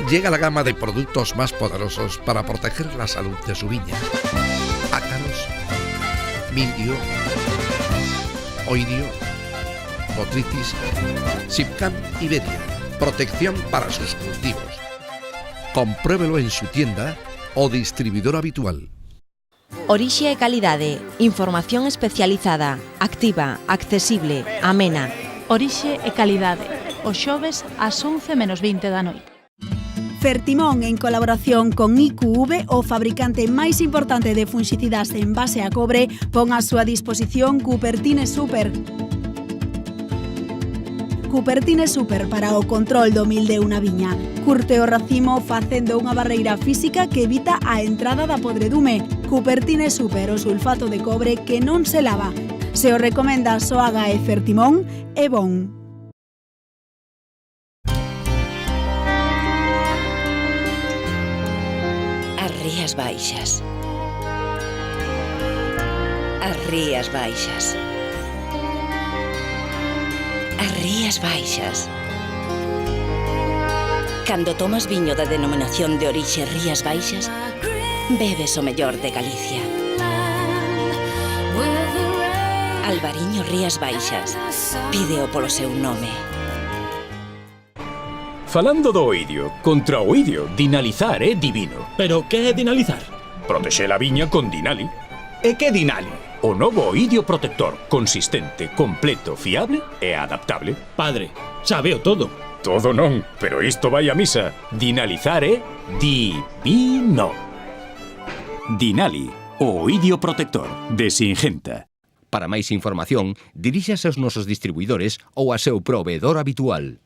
llega la gama de productos más poderosos para proteger la salud de su viña. Ácaros, mildio, oidio, botrytis, Sipcam Iberia. Protección para sus cultivos. Compruébelo en su tienda o distribuidor habitual. Orixe e calidade, información especializada, activa, accesible, amena. Orixe e calidade, os xoves ás 11:20 da noite. Fertimón, en colaboración con IQV, o fabricante máis importante de funxicidas en base a cobre, pon a súa disposición Cupertine Super. Cupertine Super para o control do milde unha viña. Curte o racimo facendo unha barreira física que evita a entrada da podredume. Cupertine Super, o sulfato de cobre que non se lava. Se o recomenda Soaga e Fertimón, é bon. As Rías Baixas. As Rías Baixas. As Rías Baixas. Cando tomas viño da denominación de orixe Rías Baixas, bebes o mellor de Galicia. Albariño Rías Baixas. Pídeo polo seu nome. Falando do oidio, contra o oidio, dinalizar é divino. Pero que é dinalizar? Protexe a viña con Dinali. E que Dinali? O novo oidio protector, consistente, completo, fiable e adaptable. Padre, sabeo todo. Todo non, pero isto vai a misa. Dinalizar é divino. Dinali, o oidio protector de Singenta. Para máis información, diríxase aos nosos distribuidores ou a seu proveedor habitual.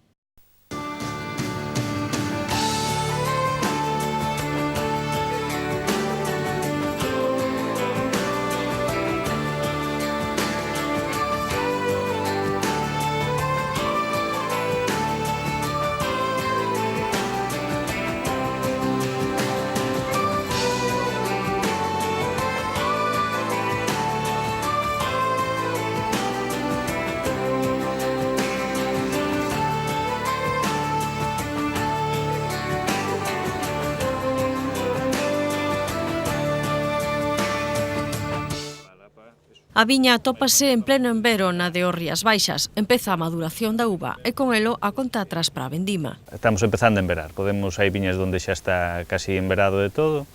A viña atópase en pleno envero na de os Rías Baixas. Empeza a maduración da uva e con elo a conta atrás para a vendima. Estamos empezando a enverar. Hai viñas onde xa está casi enverado de todo,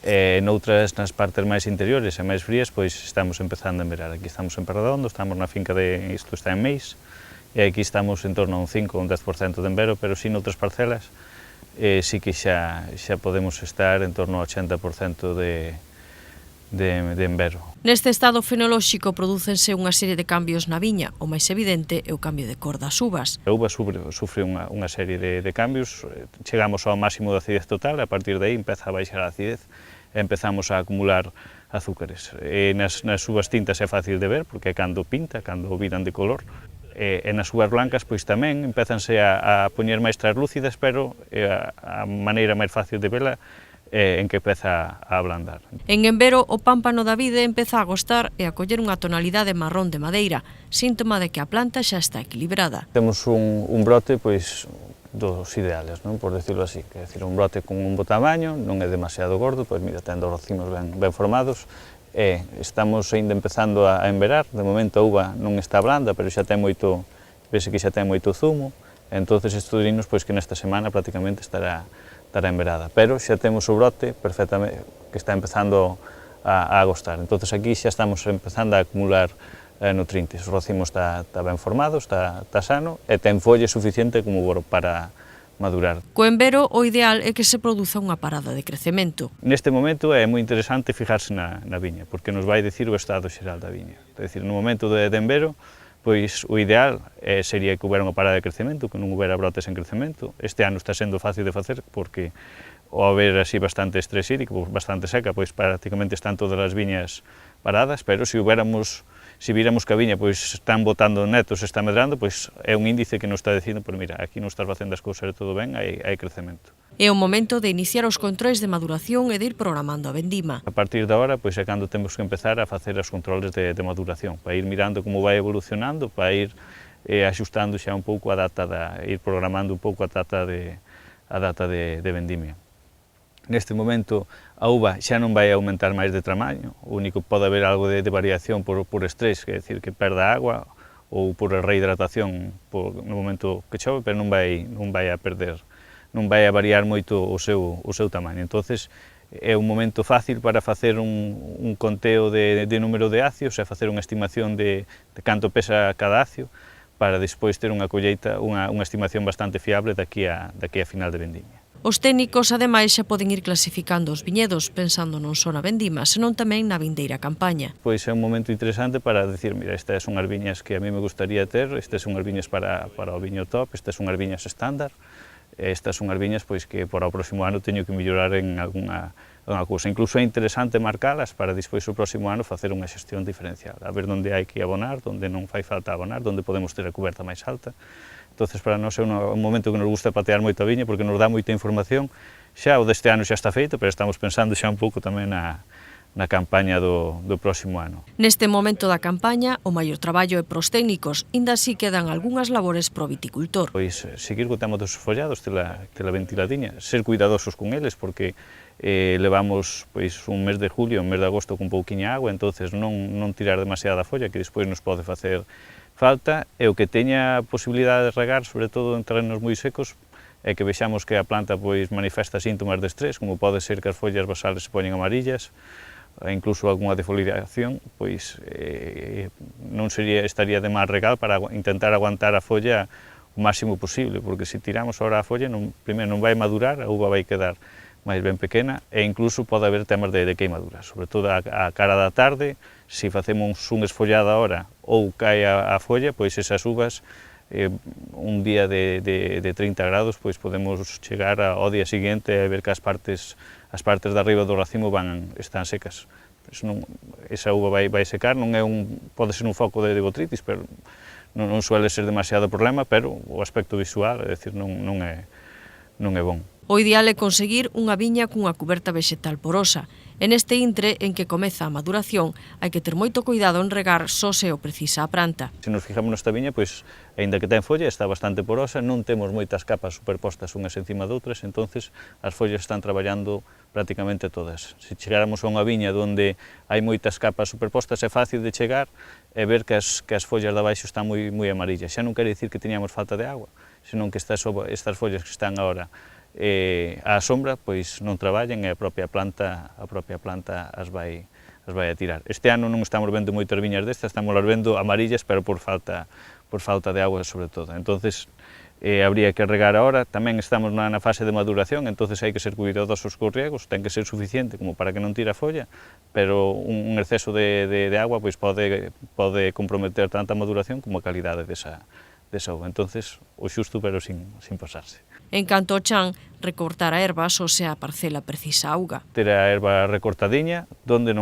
e noutras, nas partes máis interiores e máis frías, pois estamos empezando a enverar. Aquí estamos en Perredondo, estamos na finca de, isto está en Meis, e aquí estamos en torno a un 5 ou un 10% de envero, pero si noutras parcelas sí que xa podemos estar en torno ao 80% de envero. Neste estado fenolóxico prodúcense unha serie de cambios na viña. O máis evidente é o cambio de cor das uvas. A uva sufre unha serie de cambios. Chegamos ao máximo de acidez total, a partir de aí empeza a baixar a acidez e empezamos a acumular azúcares. Nas uvas tintas é fácil de ver, porque é cando pinta, cando viran de color. E nas uvas blancas pois tamén empezanse a poñer máis translúcidas, pero a maneira máis fácil de vela en que empeza a ablandar. En envero, o pámpano da vide empeza a gostar e a coller unha tonalidade marrón de madeira, síntoma de que a planta xa está equilibrada. Temos un brote pois dos ideales, non? Por decirlo así, que é dicir, un brote con un bo tamaño, non é demasiado gordo, pois mira, tendo os racimos ben formados, e estamos ainda empezando a enverar. De momento a uva non está blanda, pero xa ten moito, vese que xa ten moito zumo, entonces estes vinos pois que nesta semana prácticamente estará enverada, pero xa temos o brote perfectamente que está empezando a gostar. Entonces aquí xa estamos empezando a acumular nutrientes. O racimo está ben formado, está sano e ten folle suficiente como para madurar. Co envero, o ideal é que se produza unha parada de crecemento. Neste momento é moi interesante fijarse na viña, porque nos vai dicir o estado xeral da viña. É dicir, no momento de envero, pois o ideal sería que houbera unha parada de crecemento, que non houbera brotes en crecemento. Este ano está sendo fácil de facer porque ao haber así bastante estrés hídrico, bastante seca, pois prácticamente están todas as viñas paradas, pero se viramos que a viña pois están botando netos, está medrando, pois é un índice que nos está dicindo, pois mira, aquí non estás facendo as cousas todo ben, hai crecemento. É o momento de iniciar os controles de maduración e de ir programando a vendima. A partir de agora, pois é cando temos que empezar a facer os controles de maduración, para ir mirando como vai evolucionando, para ir axustando xa un pouco a data, ir programando un pouco a data de a data de vendimia. Neste momento a uva xa non vai aumentar máis de tamaño, o único que pode haber algo de variación por estrés, que é dicir que perda agua ou por rehidratación no momento que chove, pero non vai a perder, non vai a variar moito o seu tamaño. Entonces é un momento fácil para facer un conteo de número de acios e facer unha estimación de canto pesa cada acio para despois ter unha colleita, unha estimación bastante fiable daqui a final de vendimia. Os técnicos, ademais, xa poden ir clasificando os viñedos, pensando non só na vendima, senón tamén na vindeira campaña. Pois é un momento interesante para decir, mira, estas son as viñas que a mí me gustaría ter, estas son as viñas para o viño top, estas son as viñas estándar, estas son as viñas pois que para o próximo ano teño que mellorar en algunha cousa. Incluso é interesante marcalas para despois o próximo ano facer unha xestión diferencial, a ver onde hai que abonar, onde non fai falta abonar, onde podemos ter a cuberta máis alta. Entonces, para nós é un momento que nos gusta patear moito a viña porque nos dá moita información. Xa o deste ano xa está feito, pero estamos pensando xa un pouco tamén na campaña do próximo ano. Neste momento da campaña, o maior traballo é pros técnicos, inda así quedan algunhas labores pro viticultor. Pois seguir co tema dos follados, tela ventiladiña, ser cuidadosos con eles, porque levamos pois un mes de julio, un mes de agosto con pouquiña agua, entonces non tirar demasiada folla, que despois nos pode facer falta, e o que teña posibilidade de regar, sobre todo en terrenos moi secos, é que vexamos que a planta pois manifesta síntomas de estrés, como pode ser que as follas basales se poñen amarillas, e incluso algunha defoliación, pois non estaría de máis regal para intentar aguantar a folla o máximo posible, porque se tiramos ahora a folla, primeiro non vai madurar, a uva vai quedar máis ben pequena, e incluso pode haber temas de queimadura, sobre todo a cara da tarde, se facemos un esfollado ahora ou cae a folla, pois esas uvas, un día de 30 grados, pois podemos chegar ao día seguinte e ver que as partes de arriba do racimo están secas. Esa uva vai secar, pode ser un foco de botritis, pero non suele ser demasiado problema, pero o aspecto visual, é dicir, non é bon. O ideal é conseguir unha viña cunha cuberta vexetal porosa. En este intre en que comeza a maduración, hai que ter moito cuidado en regar só se o precisa a planta. Se nos fijamos nesta viña, pois, aínda que ten folla, está bastante porosa, non temos moitas capas superpostas unhas encima doutras, entonces as follas están traballando prácticamente todas. Se chegáramos a unha viña onde hai moitas capas superpostas, é fácil de chegar e ver que as follas de abaixo están moi amarillas. Xa non quere dicir que teñamos falta de agua, senón que estas follas que están agora á sombra, pois non traballen e a propia planta as vai a tirar. Este ano non estamos vendo moitas viñas destas, estamos vendo amarillas, pero por falta de agua sobre todo. Entonces, habría que regar ahora, tamén estamos na fase de maduración, entonces hai que ser cuidadosos cos riegos, ten que ser suficiente como para que non tire a folla, pero un exceso de agua pois pode comprometer tanto a maduración como a calidade desa uva. Entonces, o xusto pero sin pasarse. En canto ao chan, recortar a erva só se a parcela precisa auga. Ter a erva recortadiña onde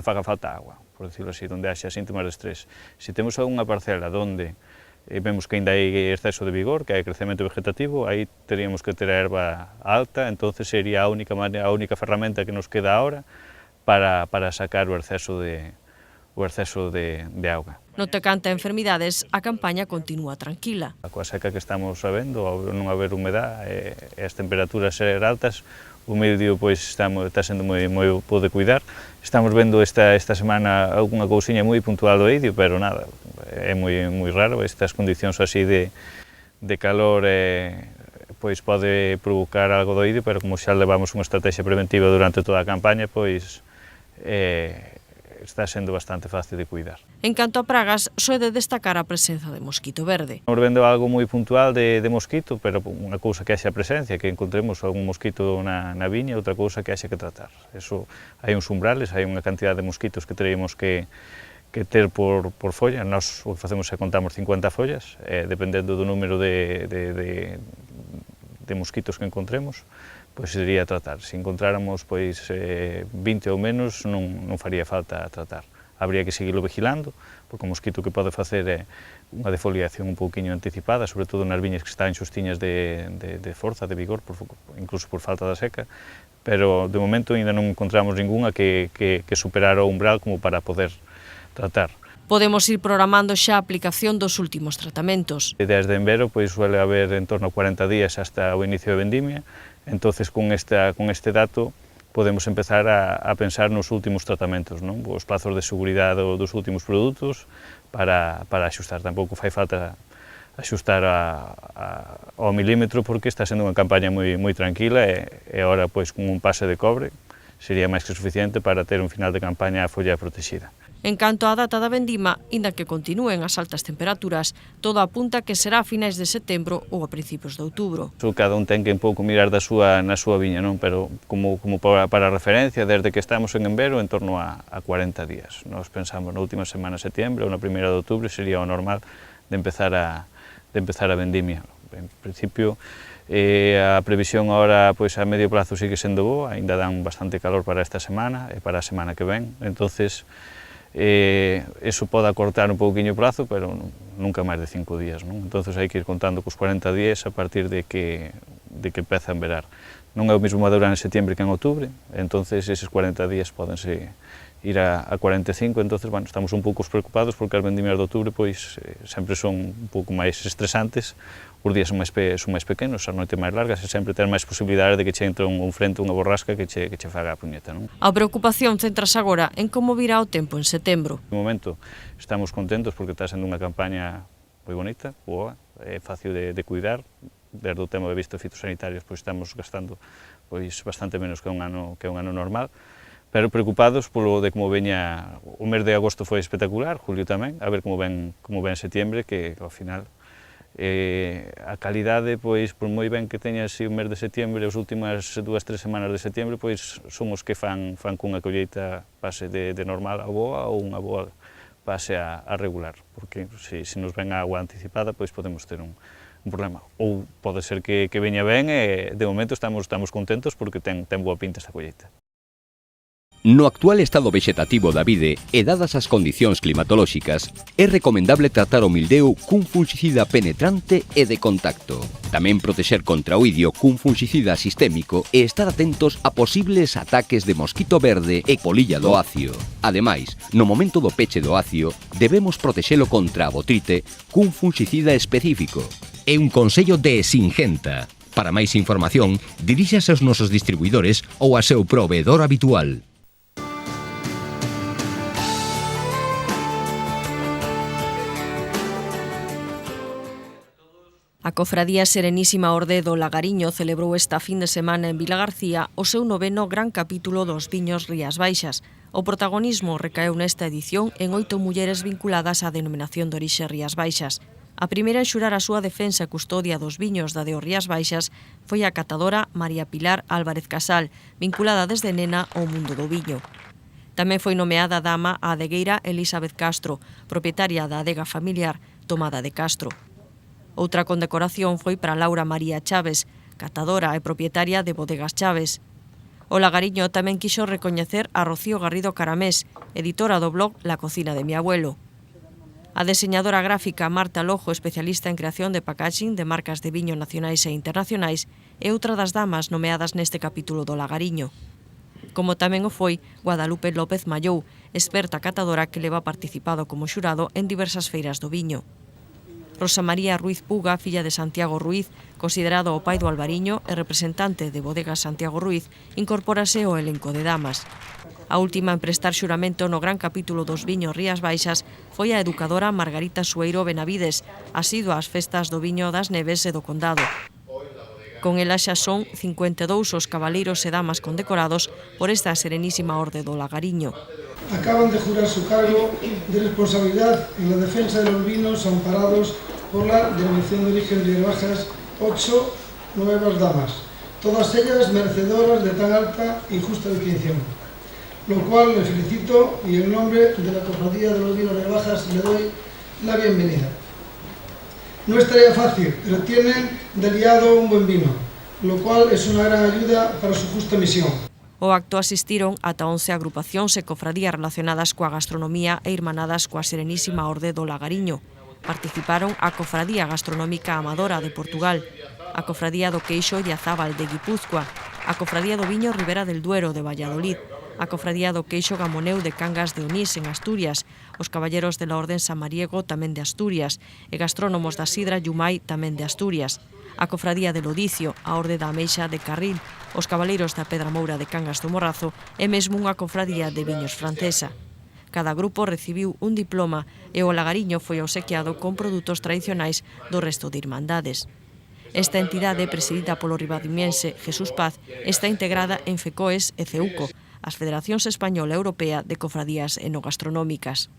faga falta agua, por decirlo así, onde haxa síntomas de estrés. Se temos algunha parcela onde vemos que ainda hai exceso de vigor, que hai crecemento vegetativo, aí teríamos que ter a erva alta, entonces sería a única ferramenta que nos queda ahora para sacar o exceso de auga. No te canta a enfermidades, a campaña continúa tranquila. Coa seca que estamos sabendo, ao non haber humedad e as temperaturas ser altas, o medio pois está sendo moi bo de cuidar. Estamos vendo esta semana algunha cousiña moi puntual do eidio, pero nada, é moi raro. Estas condicións así de calor pois pode provocar algo do eidio, pero como xa levamos unha estrategia preventiva durante toda a campaña, pois está sendo bastante fácil de cuidar. En canto a pragas, só é de destacar a presenza de mosquito verde. Estamos vendo algo moi puntual de mosquito, pero unha cousa que haxe a presencia, que encontremos algún mosquito na viña, outra cousa que haxe que tratar. Eso, hai uns umbrales, hai unha cantidad de mosquitos que teríamos que ter por folla. Nós o que facemos é contamos 50 follas, dependendo do número de mosquitos que encontremos, pois sería tratar. Se encontráramos pois 20 ou menos, non faría falta tratar. Habría que seguirlo vigilando, porque o mosquito que pode facer é unha defoliación un pouquiño anticipada, sobre todo nas viñas que están xustiñas de forza, de vigor, incluso por falta da seca, pero de momento ainda non encontramos ningunha que superara o umbral como para poder tratar. Podemos ir programando xa a aplicación dos últimos tratamentos. Desde envero pois suele haber en torno a 40 días hasta o inicio de vendimia, entonces con este dato podemos empezar a pensar nos últimos tratamentos, non? Os plazos de seguridade dos últimos produtos para axustar. Tampouco fai falta axustar ao milímetro porque está sendo unha campaña moi tranquila e agora pois con un pase de cobre sería máis que suficiente para ter un final de campaña a folla protexida. En canto á data da vendima, inda que continúen as altas temperaturas, todo apunta que será a finais de setembro ou a principios de outubro. Cada un ten que un pouco mirar na súa viña, non? Pero como para referencia, desde que estamos en envero, en torno a 40 días. Nos pensamos na última semana de setembro ou na primeira de outubro sería o normal de empezar a vendimia. En principio, a previsión agora pois a medio plazo sigue sendo boa, aínda dan bastante calor para esta semana e para a semana que ven, entonces eso pode acortar un pouquiño o prazo, pero nunca máis de 5 días, non? Entonces hai que ir contando cos 40 días a partir de que empeza a enverar. Non é o mesmo madurar en setembro que en outubro, entonces eses 40 días pódense ir a 45, entonces, bueno, estamos un pouco preocupados porque as vendimias de outubro pois sempre son un pouco máis estresantes, os días son máis pequenos, as noites máis largas e sempre ter máis posibilidades de que che entre un frente, unha borrasca que che faga a puñeta, non? A preocupación centrase agora en como virá o tempo en setembro. De momento estamos contentos porque está sendo unha campaña moi bonita, boa, é fácil de cuidar, desde o tema de vista fitosanitarios pois estamos gastando pois bastante menos que un ano normal, pero preocupados polo de como veña o mes de agosto foi espectacular, julio tamén, a ver como ven setembro, que ao final a calidade, pois, por moi ben que teña así o mes de setembro, as últimas 2-3 semanas de setembro, pois, son os que fan cunha colleita pase de normal a boa ou unha boa pase a regular, porque se nos ven a agua anticipada, pois podemos ter un problema. Ou pode ser que veña ben e de momento estamos contentos porque ten boa pinta esta colleita. No actual estado vexetativo da vide e dadas as condicións climatolóxicas, é recomendable tratar o mildeo cun fungicida penetrante e de contacto. Tamén protexer contra o idio cun fungicida sistémico e estar atentos a posibles ataques de mosquito verde e polilla do acio. Ademais, no momento do peche do acio, debemos protexelo contra a botrite cun fungicida específico. É un consello de Singenta. Para máis información, diríxase aos nosos distribuidores ou a seu proveedor habitual. A Cofradía Serenísima Orde do Lagariño celebrou esta fin de semana en Vilagarcía o seu 9º gran capítulo dos viños Rías Baixas. O protagonismo recaeu nesta edición en 8 mulleres vinculadas á denominación de orixe Rías Baixas. A primeira en xurar a súa defensa e custodia dos viños da de Rías Baixas foi a catadora María Pilar Álvarez Casal, vinculada desde nena ao mundo do viño. Tamén foi nomeada dama a adegueira Elizabeth Castro, propietaria da adega familiar Tomada de Castro. Outra condecoración foi para Laura María Chaves, catadora e propietaria de Bodegas Chaves. O Lagariño tamén quixo recoñecer a Rocío Garrido Caramés, editora do blog La Cocina de mi abuelo. A deseñadora gráfica Marta Lojo, especialista en creación de packaging de marcas de viño nacionais e internacionais, é outra das damas nomeadas neste capítulo do Lagariño. Como tamén o foi Guadalupe López Mallou, experta catadora que leva participado como xurado en diversas feiras do viño. Rosa María Ruiz Puga, filla de Santiago Ruiz, considerado o pai do Albariño e representante de Bodegas Santiago Ruiz, incorpórase ao elenco de damas. A última en prestar xuramento no gran capítulo dos viños Rías Baixas foi a educadora Margarita Sueiro Benavides, asidua ás festas do viño das Neves e do Condado. Con ela xa son 52 os cabaleiros e damas condecorados por esta Serenísima Orde do Lagariño. Acaban de jurar su cargo de responsabilidad en la defensa de los vinos amparados por la denominación de origen Rías Baixas 8 nuevas damas, todas ellas merecedoras de tan alta y justa distinción, lo cual le felicito y en nombre de la Cofradía de los Vinos Rías Baixas le doy la bienvenida. No es tarea fácil, pero tienen de aliado un buen vino, lo cual es una gran ayuda para su justa misión. O acto asistiron ata 11 agrupacións e cofradías relacionadas coa gastronomía e irmanadas coa Serenísima Orde do Lagariño. Participaron a Cofradía Gastronómica Amadora de Portugal, a Cofradía do Queixo e de Azábal de Guipúzcoa, a Cofradía do Viño Ribera del Duero de Valladolid, a Cofradía do Queixo Gamoneu de Cangas de Onís, en Asturias, os Caballeros de la Orden Samariego, tamén de Asturias, e Gastrónomos da Sidra Yumai, tamén de Asturias, a Cofradía de Lodicio, a Orde da Ameixa de Carril, os Cabaleiros da Pedra Moura de Cangas do Morrazo e mesmo unha cofradía de viños francesa. Cada grupo recibiu un diploma e o Lagariño foi obsequiado con produtos tradicionais do resto de irmandades. Esta entidade, presidida polo ribadimiense Jesús Paz, está integrada en FECOES e CEUCO, as Federacións Española e Europea de Cofradías Enogastronómicas.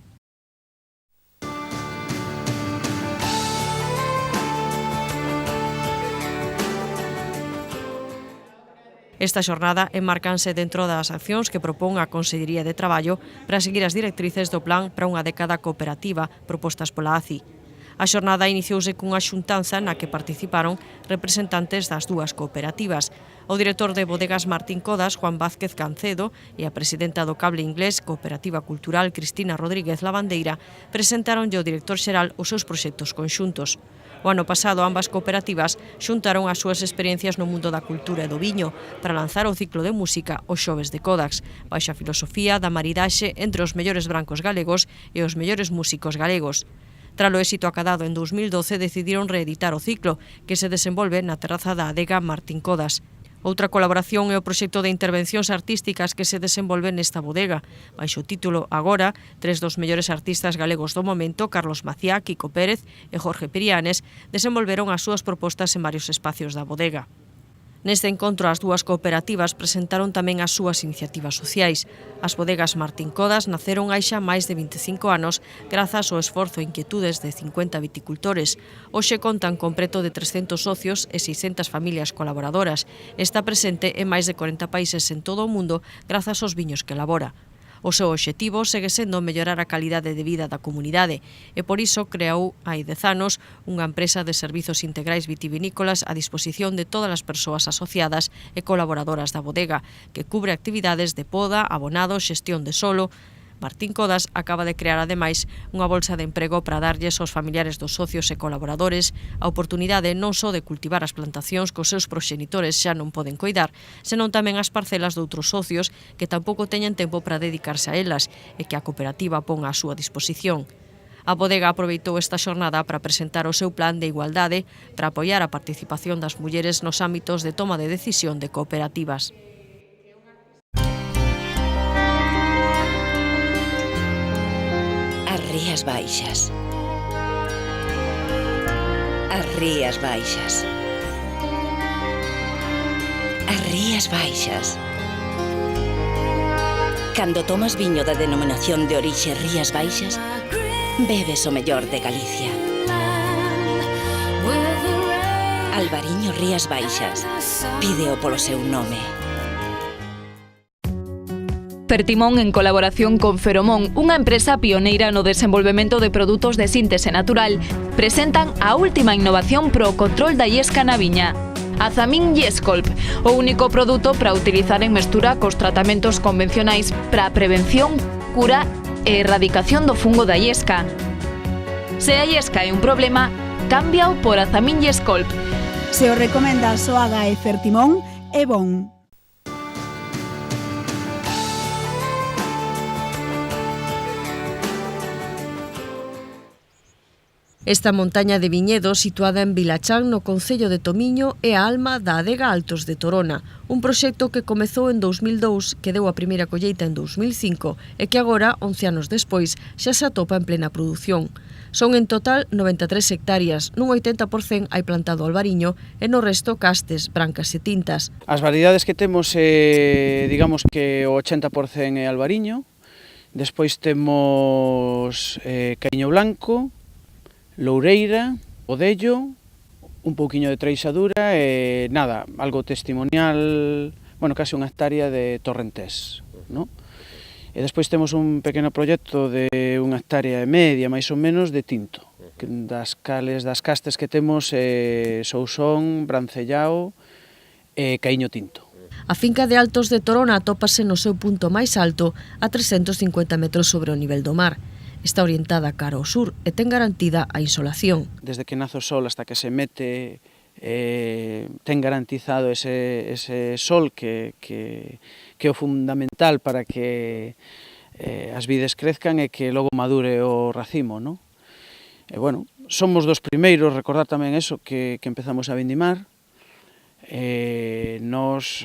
Esta xornada enmarcanse dentro das accións que propón a Consellería de Traballo para seguir as directrices do Plan para unha década cooperativa propostas pola ACI. A xornada iniciouse cunha xuntanza na que participaron representantes das dúas cooperativas. O director de Bodegas Martín Codas, Juan Vázquez Cancedo, e a presidenta do Cable Inglés Cooperativa Cultural, Cristina Rodríguez Lavandeira, presentaronlle ao director xeral os seus proxectos conxuntos. O ano pasado, ambas cooperativas xuntaron as súas experiencias no mundo da cultura e do viño para lanzar o ciclo de música Os Xoves de Codax, baixo a filosofía da maridaxe entre os mellores brancos galegos e os mellores músicos galegos. Tralo éxito acadado en 2012, decidiron reeditar o ciclo, que se desenvolve na terraza da adega Martín Codas. Outra colaboración é o proxecto de intervencións artísticas que se desenvolve nesta bodega. Baixo o título Agora, tres dos mellores artistas galegos do momento, Carlos Maciá, Kiko Pérez e Jorge Perianes, desenvolveron as súas propostas en varios espacios da bodega. Neste encontro, as dúas cooperativas presentaron tamén as súas iniciativas sociais. As bodegas Martín Codas naceron hai xa máis de 25 anos grazas ao esforzo e inquietudes de 50 viticultores. Hoxe contan con preto de 300 socios e 600 familias colaboradoras. Está presente en máis de 40 países en todo o mundo grazas aos viños que elabora. O seu obxectivo segue sendo mellorar a calidade de vida da comunidade e por iso creou hai 10 anos unha empresa de servizos integrais vitivinícolas a disposición de todas as persoas asociadas e colaboradoras da bodega, que cubre actividades de poda, abonado, xestión de solo. Martín Codas acaba de crear, ademais, unha bolsa de emprego para darlles aos familiares dos socios e colaboradores a oportunidade non só de cultivar as plantacións que os seus proxenitores xa non poden coidar, senón tamén as parcelas de outros socios que tampouco teñen tempo para dedicarse a elas e que a cooperativa pon á súa disposición. A bodega aproveitou esta xornada para presentar o seu plan de igualdade para apoiar a participación das mulleres nos ámbitos de toma de decisión de cooperativas. As Rías Baixas. As Rías Baixas. As Rías Baixas. Cando tomas viño da denominación de orixe Rías Baixas, bebes o mellor de Galicia. Albariño Rías Baixas. Pídeo polo seu nome. Fertimón, en colaboración con Feromón, unha empresa pioneira no desenvolvemento de produtos de síntese natural, presentan a última innovación pro control da iesca na viña. Azamin Yescolp, o único produto para utilizar en mestura cos tratamentos convencionais para a prevención, cura e erradicación do fungo da iesca. Se a iesca é un problema, cámbiao por Azamin Yescolp. Se o recomenda Soaga e Fertimón, é bon. Esta montaña de viñedos, situada en Vilachán, no concello de Tomiño, é a alma da adega Altos de Torona, un proxecto que comezou en 2002, que deu a primeira colleita en 2005 e que agora, 11 anos despois, xa se atopa en plena produción. Son en total 93 hectáreas, nun 80% hai plantado albariño e no resto castes, brancas e tintas. As variedades que temos, digamos que o 80% é albariño, despois temos caíño blanco, loureira, odello, un pouquiño de treixadura e nada, algo testimonial, bueno, case unha hectárea de torrentés, ¿no? E despois temos un pequeno proxecto de unha hectárea e media, máis ou menos, de tinto, das castes que temos Sousón, Brancellao e Caíño Tinto. A finca de Altos de Torona atópase no seu punto máis alto, a 350 metros sobre o nivel do mar. Está orientada cara ao sur e ten garantida a insolación. Desde que nace o sol hasta que se mete ten garantizado ese sol que é o fundamental para que as vides crezcan e que logo madure o racimo, non? E, bueno, somos dos primeiros, recordar tamén eso, que empezamos a vindimar. Nos,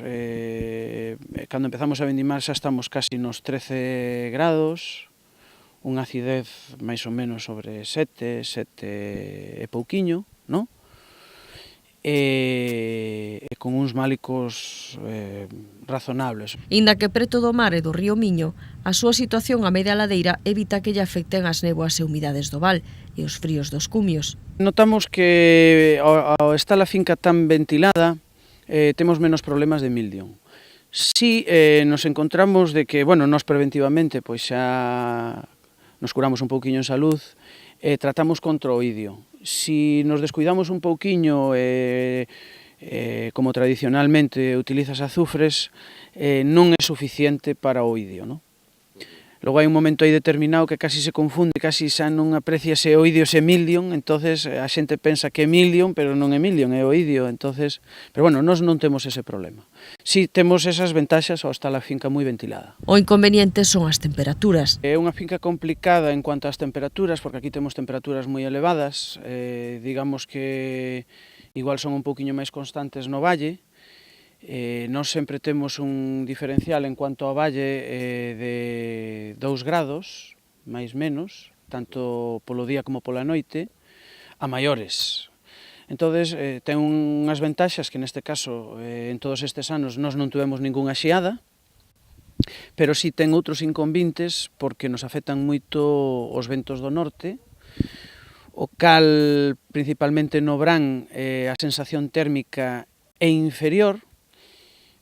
cando empezamos a vindimar xa estamos casi nos 13 grados, unha acidez máis ou menos sobre 7 e pouquiño, non? E con uns málicos razonables. Inda que preto do mar e do río Miño, a súa situación a media ladeira evita que lle afecten as néboas e humidades do val e os fríos dos cumios. Notamos que ao estar a finca tan ventilada, temos menos problemas de mildion. Si nos encontramos de que, bueno, nós preventivamente pois xa nos curamos un pouquiño en salud, tratamos contra o idio. Si nos descuidamos un pouquiño, como tradicionalmente utilizas azufres, non é suficiente para o idio, non? Logo hai un momento aí determinado que casi se confunde, casi xa non aprecia se o idio se mildion, entonces a xente pensa que é mildion, pero non é mildion, é o idio, entonces, pero bueno, nós non temos ese problema. Si temos esas ventaxas ao estar a finca moi ventilada. O inconveniente son as temperaturas. É unha finca complicada en cuanto ás temperaturas, porque aquí temos temperaturas moi elevadas, digamos que igual son un pouquiño máis constantes no valle. Nós sempre temos un diferencial en cuanto ao valle de 2 grados, máis menos, tanto polo día como pola noite, a maiores. Entonces, ten unhas ventaxas que neste caso, en todos estes anos, nós non tuvemos ningunha xiada, pero si ten outros inconvintes porque nos afectan moito os ventos do norte, o cal, principalmente no verán, a sensación térmica é inferior,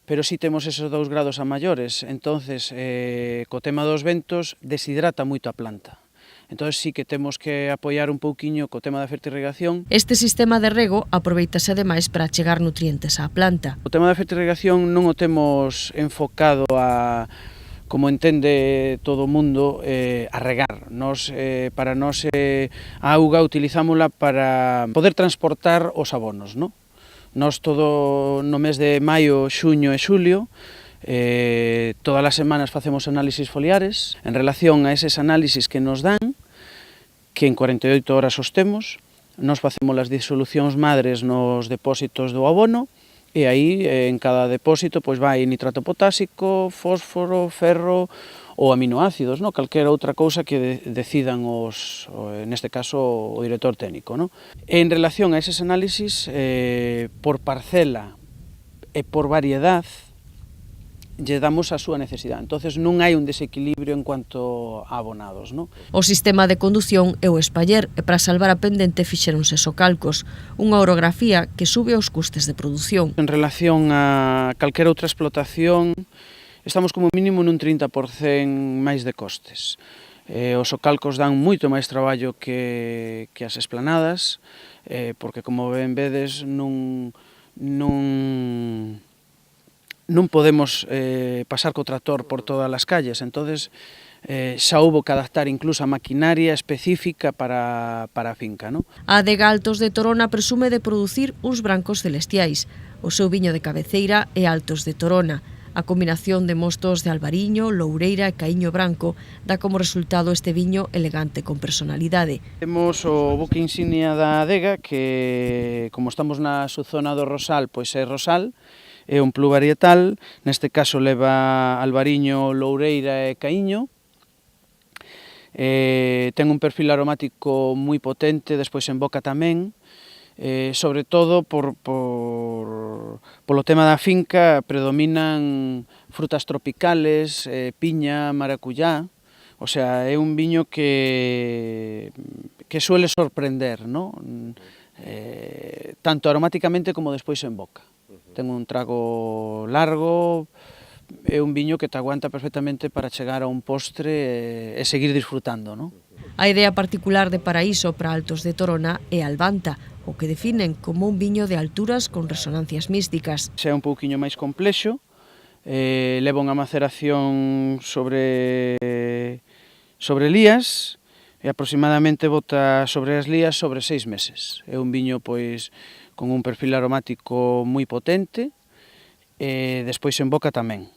pero si temos esos 2 grados a maiores, entonces, co tema dos ventos, deshidrata moito a planta. Entón, sí que temos que apoiar un pouquiño co tema da fertirrigación. Este sistema de rego aproveitase ademais para chegar nutrientes á planta. O tema da fertirrigación non o temos enfocado a, como entende todo o mundo, a regar. Para nós, a auga utilizámola para poder transportar os abonos, non? Nós todo no mes de maio, xuño e xulio, todas as semanas facemos análisis foliares en relación a eses análisis que nos dan, que en 48 horas os temos. Nós facemos as disolucións madres nos depósitos do abono e aí en cada depósito pois vai nitrato potásico, fósforo, ferro ou aminoácidos, no? Calquera outra cousa que decidan neste caso, o director técnico. No? En relación a eses análisis, por parcela e por variedade, lle damos a súa necesidade. Entonces non hai un desequilibrio en cuanto a abonados. No? O sistema de condución é o espaller e para salvar a pendente fixeronse socalcos, unha orografía que sube os custes de produción. En relación a calquera outra explotación, estamos como mínimo nun 30% máis de costes. Os socalcos dan moito máis traballo que as esplanadas, porque como ben vedes non podemos pasar co tractor por todas as calles, entonces xa houbo que adaptar incluso a maquinaria específica para a finca. No? A adega Altos de Torona presume de producir uns brancos celestiais. O seu viño de cabeceira é Altos de Torona. A combinación de mostos de albariño, loureira e caíño branco dá como resultado este viño elegante con personalidade. Temos o buque insignia da adega que, como estamos na subzona do Rosal, pois é Rosal, é un pluvarietal, neste caso leva albariño, loureira e caíño. Ten un perfil aromático moi potente, despois en boca tamén. Sobre todo polo tema da finca predominan frutas tropicales, piña, maracuyá, o sea, é un viño que suele sorprender, ¿no? Tanto aromáticamente como despois en boca. Ten un trago largo, é un viño que te aguanta perfectamente para chegar a un postre e seguir disfrutando, ¿no? A idea particular de Paraíso para Altos de Torona é Albanta, o que definen como un viño de alturas con resonancias místicas. É un pouquiño máis complexo, leva unha maceración sobre lías e aproximadamente bota sobre as lías sobre 6 meses. É un viño pois con un perfil aromático moi potente, e despois en boca tamén.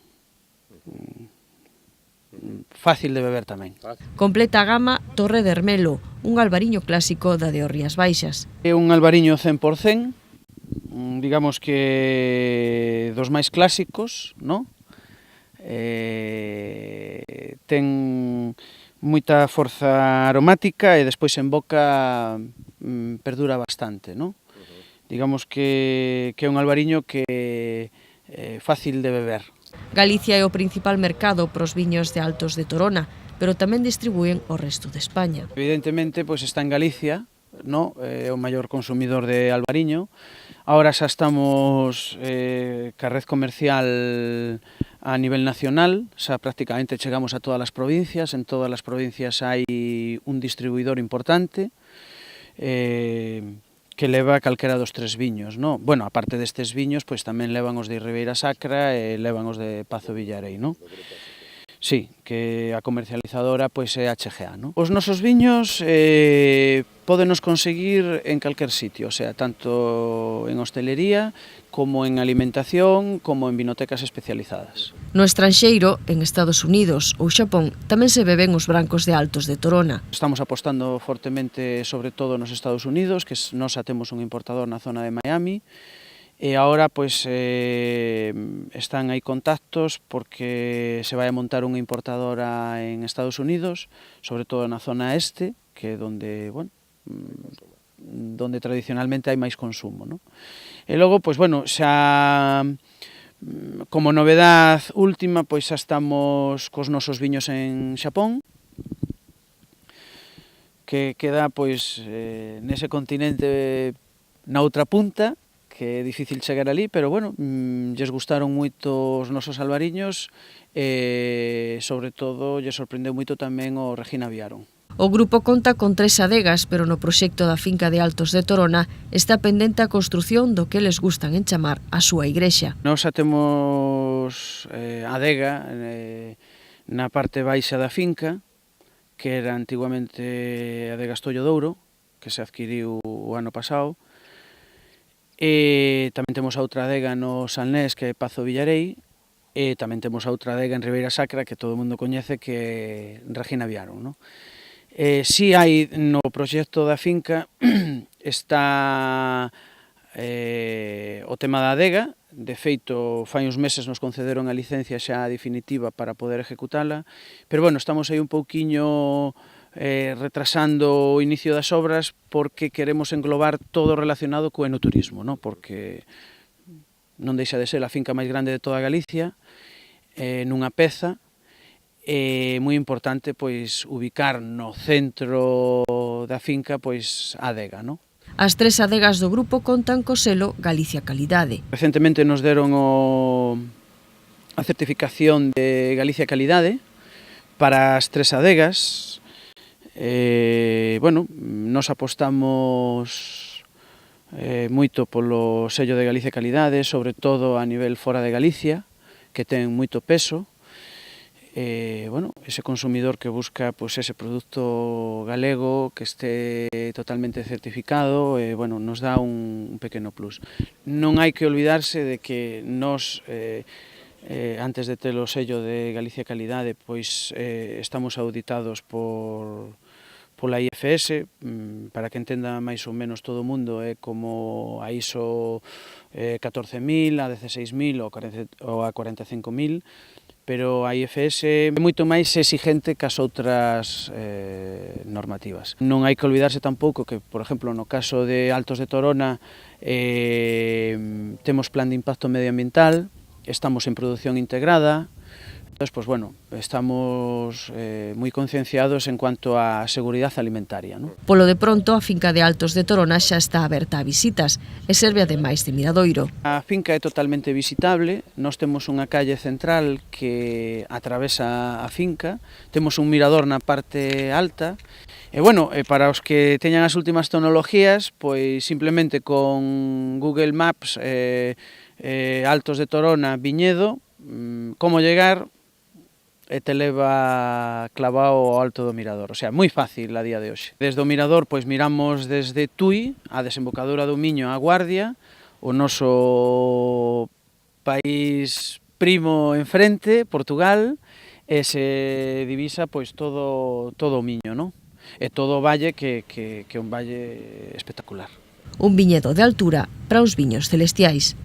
Fácil de beber tamén. Completa a gama Torre de Ermelo, un albariño clásico da de Rías Baixas. É un albariño 100%, digamos que dos máis clásicos, non? Ten moita forza aromática e despois en boca perdura bastante, non? Digamos que é un albariño que é fácil de beber. Galicia é o principal mercado pros viños de Altos de Torona, pero tamén distribúen o resto de España. Evidentemente, pois está en Galicia, no? É o maior consumidor de albariño. Ahora xa estamos ca red comercial a nivel nacional, xa prácticamente chegamos a todas as provincias, en todas as provincias hai un distribuidor importante, que leva calquera dos tres viños, no? Bueno, aparte destes viños, pois tamén levan os de Ribeira Sacra e levan os de Pazo Villarei, no? Sí, que a comercializadora pois é HGA, no? Os nosos viños pódenos conseguir en calquer sitio, o sea, tanto en hostelería, como en alimentación, como en vinotecas especializadas. No estranxeiro, en Estados Unidos ou Xapón, tamén se beben os brancos de Altos de Torona. Estamos apostando fortemente, sobre todo nos Estados Unidos, que nós xa temos un importador na zona de Miami, e agora pois están aí contactos porque se vai a montar unha importadora en Estados Unidos, sobre todo na zona este, que é donde, bueno, donde tradicionalmente hai máis consumo, non? E logo, pois, bueno, xa como novedad última, pois xa estamos cos nosos viños en Xapón, que queda, pois, nese continente na outra punta, que é difícil chegar ali, pero, bueno, lles gustaron moito os nosos albariños e, sobre todo, lles sorprendeu moito tamén o Regina Viaron. O grupo conta con 3 adegas, pero no proxecto da finca de Altos de Torona está pendente a construción do que les gustan en chamar a súa igrexa. Nós xa temos adega na parte baixa da finca, que era antiguamente adega Estollo Douro, que se adquiriu o ano pasado, e tamén temos a outra adega no Salnés, que é Pazo Villarei, e tamén temos a outra adega en Ribeira Sacra, que todo o mundo coñece, que é Regina Viaron, non? Si hai no proxecto da finca está o tema da adega. De feito, fai uns meses nos concederon a licencia xa definitiva para poder ejecutala, pero bueno, estamos aí un pouquiño retrasando o inicio das obras porque queremos englobar todo relacionado co enoturismo, non? Porque non deixa de ser a finca máis grande de toda Galicia, nunha peza, é moi importante pois ubicar no centro da finca pois a adega, non? As 3 adegas do grupo contan co selo Galicia Calidade. Recentemente nos deron a certificación de Galicia Calidade para as 3 adegas. Bueno, nos apostamos moito polo sello de Galicia Calidade, sobre todo a nivel fora de Galicia, que ten moito peso. Bueno, ese consumidor que busca pues, ese produto galego que esté totalmente certificado, bueno, nos dá un pequeno plus. Non hai que olvidarse de que nos, antes de ter o sello de Galicia Calidade, pois estamos auditados pola IFS, para que entenda máis ou menos todo o mundo, é como a ISO 14.000, a 16.000 ou a 45.000, pero a IFS é moito máis exigente que as outras normativas. Non hai que olvidarse tampouco que, por exemplo, no caso de Altos de Torona temos plan de impacto medioambiental, estamos en produción integrada, entón, pues, bueno, estamos moi concienciados en cuanto á seguridade alimentaria, ¿no? Polo de pronto, a finca de Altos de Torona xa está aberta a visitas e serve ademais de miradoiro. A finca é totalmente visitable, nós temos unha calle central que atravesa a finca, temos un mirador na parte alta, e, bueno, para os que teñan as últimas tecnologías, pois simplemente con Google Maps, Altos de Torona, Viñedo, como llegar, e te leva clavado ao alto do mirador. O sea, moi fácil a día de hoxe. Desde o mirador, pois miramos desde Tui, a desembocadura do Miño, a Guardia, o noso país primo enfrente, Portugal, e se divisa pois todo o Miño, non? E todo o valle que é un valle espectacular. Un viñedo de altura para os viños celestiais.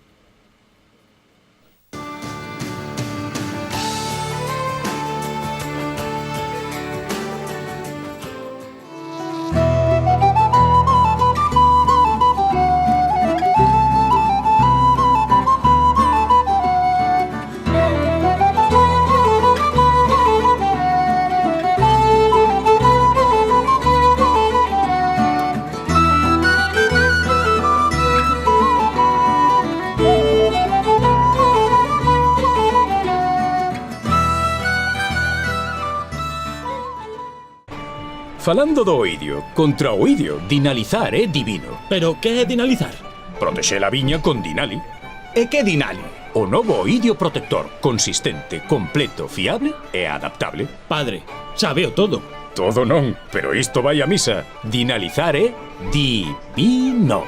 Falando do oidio, contra o oidio, dinalizar é divino. Pero que é dinalizar? Protexer a viña con Dinali. E que Dinali? O novo oidio protector, consistente, completo, fiable e adaptable. Padre, sabeo todo. Todo non, pero isto vai a misa. Dinalizar é divino.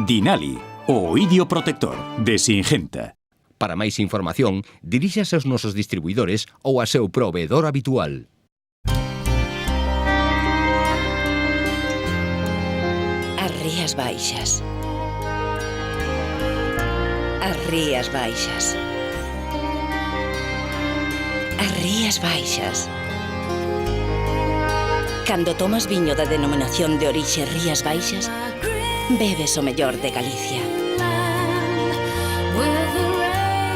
Dinali, o oidio protector de Singenta. Para máis información, diríxase aos nosos distribuidores ou a seu proveedor habitual. As Rías Baixas. As Rías Baixas. As Rías Baixas. Cando tomas viño da denominación de orixe Rías Baixas, bebes o mellor de Galicia.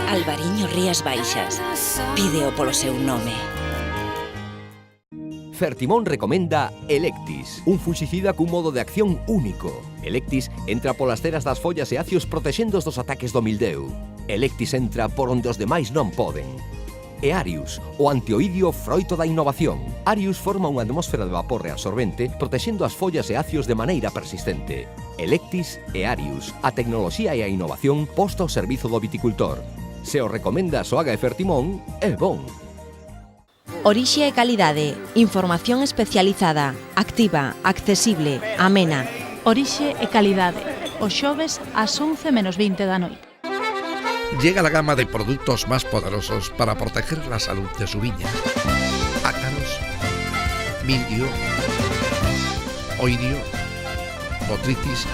Albariño Rías Baixas. Pídeo polo seu nome. Fertimón recomenda Electis, un fuxicida cun modo de acción único. Electis entra polas ceras das follas e acios protexendo dos ataques do mildeu. Electis entra por onde os demais non poden. E Arius, o antioidio froito da innovación. Arius forma unha atmósfera de vapor reabsorbente protexendo as follas e acios de maneira persistente. Electis e Arius, a tecnoloxía e a innovación posta ao servizo do viticultor. Se o recomenda a Soaga e Fertimón, é bon. Orixe e calidade, información especializada, activa, accesible, amena. Orixe e calidade, os xoves ás 11:20 da noite. Llega la gama de productos más poderosos para proteger la salud de su viña. Ácaros, mildio, oidio, botrytis,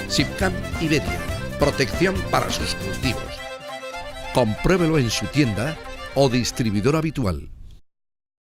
Sipcam Iberia. Protección para sus cultivos. Compruébelo en su tienda o distribuidor habitual.